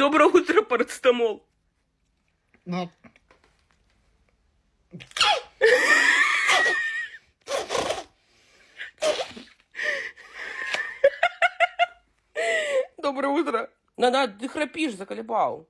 Доброе утро, парацетамол. Ну. Доброе утро. Надо, ты храпишь, заколебал.